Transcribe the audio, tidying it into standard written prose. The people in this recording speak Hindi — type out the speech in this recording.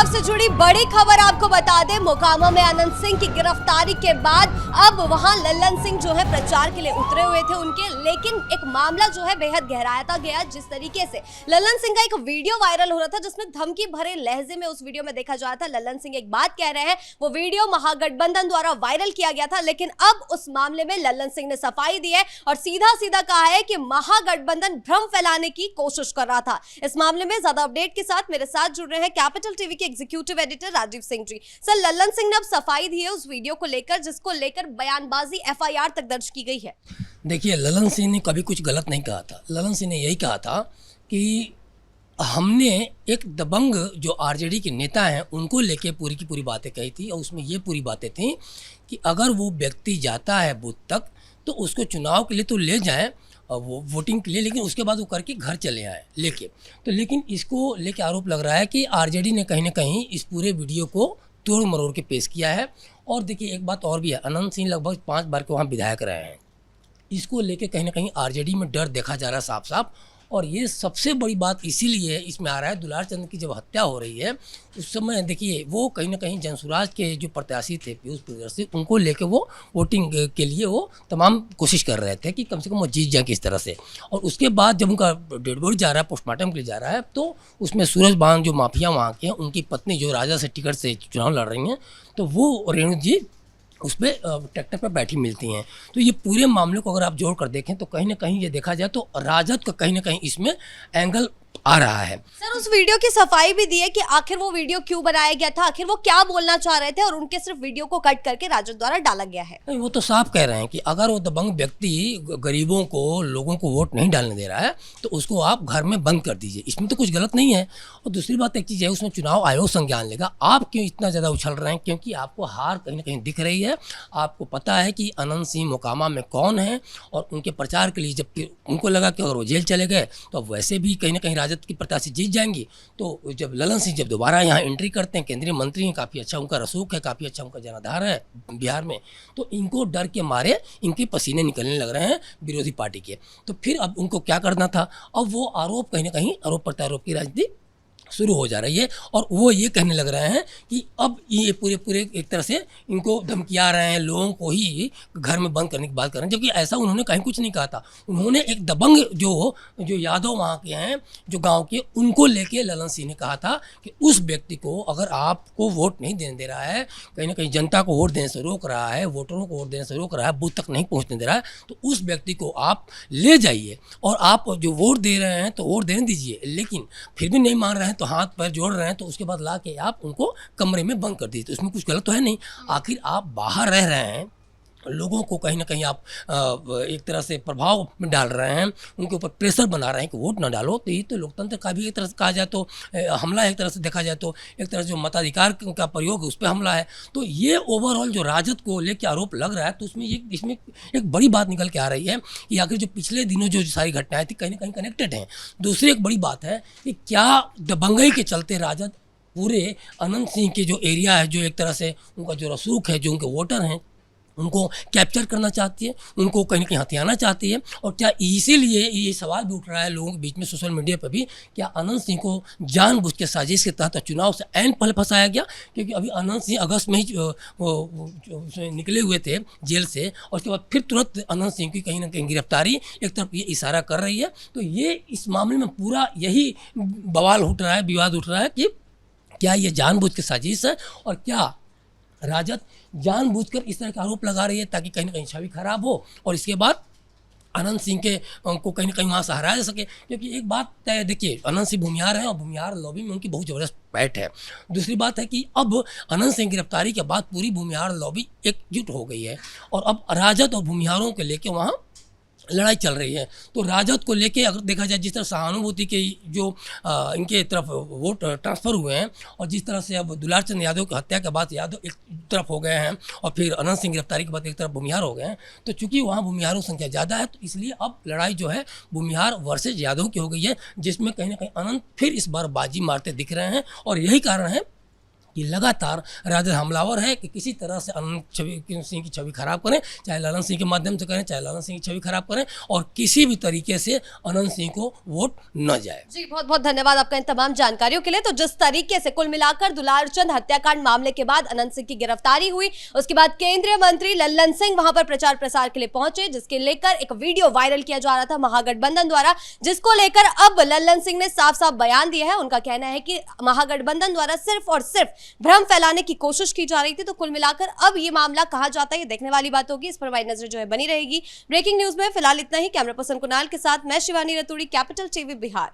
चुनाव से जुड़ी बड़ी खबर आपको बता दें, मोकामा में अनंत सिंह की गिरफ्तारी के बाद अब वहां लल्लन सिंह जो है प्रचार के लिए उतरे हुए थे उनके, लेकिन एक मामला जो है बेहद गहराता गया। जिस तरीके से लल्लन सिंह का एक वीडियो वायरल हो रहा था जिसमें धमकी भरे लहजे में उस वीडियो में देखा जा रहा था लल्लन सिंह एक बात कह रहे हैं, वो वीडियो महागठबंधन द्वारा वायरल किया गया था, लेकिन अब उस मामले में लल्लन सिंह ने सफाई दी है और सीधा सीधा कहा है कि महागठबंधन भ्रम फैलाने की कोशिश कर रहा था। इस मामले में ज्यादा अपडेट के साथ मेरे साथ जुड़ रहे हैं कैपिटल टीवी के executive editor Rajiv Singh ji. Sir, Lallan Singh ने अब सफाई दी है उस वीडियो को लेकर जिसको लेकर बयानबाजी एफआईआर तक दर्ज की गई है। देखिए, लल्लन सिंह ने कभी कुछ गलत नहीं कहा था। लल्लन सिंह ने यही कहा था कि हमने एक दबंग जो आरजेडी के नेता हैं उनको लेके पूरी की पूरी बातें कही थी और उसमें ये पूरी बातें थी कि अगर वो व्यक्ति जाता है बूथ तक तो उसको चुनाव के लिए तो ले जाएं, वो वोटिंग के लिए, लेकिन उसके बाद वो करके घर चले आए लेके। तो लेकिन इसको लेके आरोप लग रहा है कि आरजेडी ने कहीं ना कहीं इस पूरे वीडियो को तोड़ मरोड़ के पेश किया है। और देखिए, एक बात और भी है, अनंत सिंह लगभग 5 बार के वहाँ विधायक रहे हैं। इसको लेके कहीं ना कहीं आरजेडी में डर देखा जा रहा है साफ साफ। और ये सबसे बड़ी बात इसीलिए इसमें आ रहा है, दुलार चंद की जब हत्या हो रही है उस समय देखिए वो कहीं ना कहीं जनसुराज के जो प्रत्याशी थे पीयूष प्रियदर्शी, उनको लेके वो वोटिंग के लिए वो तमाम कोशिश कर रहे थे कि कम से कम वो जीत जाए किस तरह से। और उसके बाद जब उनका डेड बॉडी जा रहा है, पोस्टमार्टम के लिए जा रहा है, तो उसमें सूरज बांग जो माफिया वहाँ के हैं, उनकी पत्नी जो राजा से टिकट से चुनाव लड़ रही हैं, तो वो रेणु जी उस पर ट्रैक्टर पर बैठी मिलती हैं। तो ये पूरे मामले को अगर आप जोड़ कर देखें तो कहीं ना कहीं ये देखा जाए तो राजद का कहीं ना कहीं इसमें एंगल आ रहा है। सर, उस वीडियो की सफाई भी दी है कि आखिर वो वीडियो क्यों बनाया गया था, आखिर वो क्या बोलना चाह रहे थे और उनके सिर्फ वीडियो को कट करके राजद द्वारा डाला गया है। नहीं, वो तो साफ कह रहे हैं कि अगर वो दबंग व्यक्ति गरीबों को, लोगों को वोट नहीं डालने दे रहा है तो उसको आप घर में बंद कर दीजिए, इसमें तो कुछ गलत नहीं है। और दूसरी बात एक चीज़ है, उसमें चुनाव आयोग संज्ञान लेगा। आप क्यों इतना ज़्यादा उछल रहे हैं? क्योंकि आपको हार कहीं ना कहीं दिख रही है। आपको पता है कि अनंत सिंह मोकामा में कौन है और उनके प्रचार के लिए जब उनको लगा कि अगर वो जेल चले गए तो अब वैसे भी कहीं ना कहीं राजद की प्रत्याशी जीत जाएंगी। तो जब लल्लन सिंह जब दोबारा यहाँ एंट्री करते हैं, केंद्रीय मंत्री हैं, काफ़ी अच्छा उनका रसूख है, काफ़ी अच्छा उनका जनाधार है बिहार में, तो इनको डर के मारे इनके पसीने निकलने लग रहे हैं विरोधी पार्टी के। तो फिर अब उनको क्या करना था? अब वो आरोप कहीं ना कहीं आरोप प्रत्यारोप की राजनीति शुरू हो जा रही है और वो ये कहने लग रहे हैं कि अब ये पूरे एक तरह से इनको धमकिया रहे हैं, लोगों को ही घर में बंद करने की बात कर रहे हैं, जबकि ऐसा उन्होंने कहीं कुछ नहीं कहा था। उन्होंने एक दबंग जो यादव वहाँ के हैं, जो गांव के, उनको लेके लल्लन सिंह ने कहा था कि उस व्यक्ति को अगर आपको वोट नहीं देने दे रहा है, कहीं ना कहीं जनता को वोट देने से रोक रहा है, वोटरों को वोट देने से रोक रहा है, बूथ तक नहीं पहुँचने दे रहा है, तो उस व्यक्ति को आप ले जाइए और आप जो वोट दे रहे हैं तो वोट देने दीजिए। लेकिन फिर भी नहीं मान रहे हैं तो हाथ पैर जोड़ रहे हैं, तो उसके बाद ला के आप उनको कमरे में बंद कर दीजिए। तो उसमें कुछ गलत तो है नहीं। आखिर आप बाहर रह रहे हैं, लोगों को कहीं ना कहीं आप एक तरह से प्रभाव में डाल रहे हैं, उनके ऊपर प्रेशर बना रहे हैं कि वोट ना डालो। तो ये तो लोकतंत्र का भी एक तरह से कहा जाए तो हमला है, एक तरह से देखा जाए तो एक तरह से जो मताधिकार का प्रयोग है उस पर हमला है। तो ये ओवरऑल जो राजद को लेकर आरोप लग रहा है, तो इसमें एक बड़ी बात निकल के आ रही है कि आखिर जो पिछले दिनों जो सारी घटनाएं थी कहीं ना कहीं कनेक्टेड हैं। दूसरी एक बड़ी बात है कि क्या दबंगई के चलते राजद पूरे अनंत सिंह के जो एरिया है, जो एक तरह से उनका जो रसूख है, जो उनके वोटर हैं, उनको कैप्चर करना चाहती है, उनको कहीं ना कहीं हथियाना चाहती है। और क्या इसीलिए ये सवाल भी उठ रहा है लोगों के बीच में, सोशल मीडिया पर भी, क्या अनंत सिंह को जानबूझ के साजिश के तहत चुनाव से ऐन पहले फंसाया गया? क्योंकि अभी अनंत सिंह अगस्त में ही निकले हुए थे जेल से और उसके बाद फिर तुरंत अनंत सिंह की कहीं ना कहीं गिरफ्तारी एक तरफ ये इशारा कर रही है। तो ये इस मामले में पूरा यही बवाल उठ रहा है, विवाद उठ रहा है कि क्या ये जानबूझ के साजिश है और क्या राजद जानबूझकर इस तरह का आरोप लगा रही है ताकि कहीं ना कहीं छवि खराब हो और इसके बाद अनंत सिंह के को कहीं ना कहीं वहाँ से हराया जा सके। क्योंकि एक बात तय, देखिए, अनंत सिंह भूमिहार हैं और भूमिहार लॉबी में उनकी बहुत ज़बरदस्त पैठ है। दूसरी बात है कि अब अनंत सिंह गिरफ्तारी के बाद पूरी भूमिहार लॉबी एकजुट हो गई है और अब राजद और भूमिहारों के लेके वहाँ लड़ाई चल रही है। तो राजद को लेके अगर देखा जाए, जिस तरह सहानुभूति के जो इनके तरफ वोट ट्रांसफ़र हुए हैं और जिस तरह से अब दुलार चंद यादव की हत्या के बाद यादव एक तरफ हो गए हैं और फिर अनंत सिंह गिरफ्तारी के बाद एक तरफ भूमिहार हो गए हैं, तो चूंकि वहाँ भूमिहारों की संख्या ज़्यादा है तो इसलिए अब लड़ाई जो है भूमिहार वर्सेज यादव की हो गई है, जिसमें कहीं ना कहीं अनंत फिर इस बार बाजी मारते दिख रहे हैं। और यही कारण है कि लगातार राजद हमलावर है कि किसी तरह से अनंत सिंह की छवि खराब करें, चाहे ललन सिंह के माध्यम से करें, चाहे ललन सिंह की छवि खराब करें, और किसी भी तरीके से अनंत सिंह को वोट न जाए। जी बहुत बहुत धन्यवाद आपका इन तमाम जानकारियों के लिए। तो जिस तरीके से कुल मिलाकर दुलारचंद हत्याकांड मामले के बाद अनंत सिंह की गिरफ्तारी हुई, उसके बाद केंद्रीय मंत्री लल्लन सिंह वहां पर प्रचार प्रसार के लिए पहुंचे, जिसके लेकर एक वीडियो वायरल किया जा रहा था महागठबंधन द्वारा, जिसको लेकर अब लल्लन सिंह ने साफ साफ बयान दिया है। उनका कहना है कि महागठबंधन द्वारा सिर्फ और सिर्फ भ्रम फैलाने की कोशिश की जा रही थी। तो कुल मिलाकर अब ये मामला कहां जाता है ये देखने वाली बात होगी, इस पर हमारी नजर जो है बनी रहेगी। ब्रेकिंग न्यूज में फिलहाल इतना ही। कैमरा पर्सन कुणाल के साथ मैं शिवानी रतूड़ी, कैपिटल टीवी बिहार।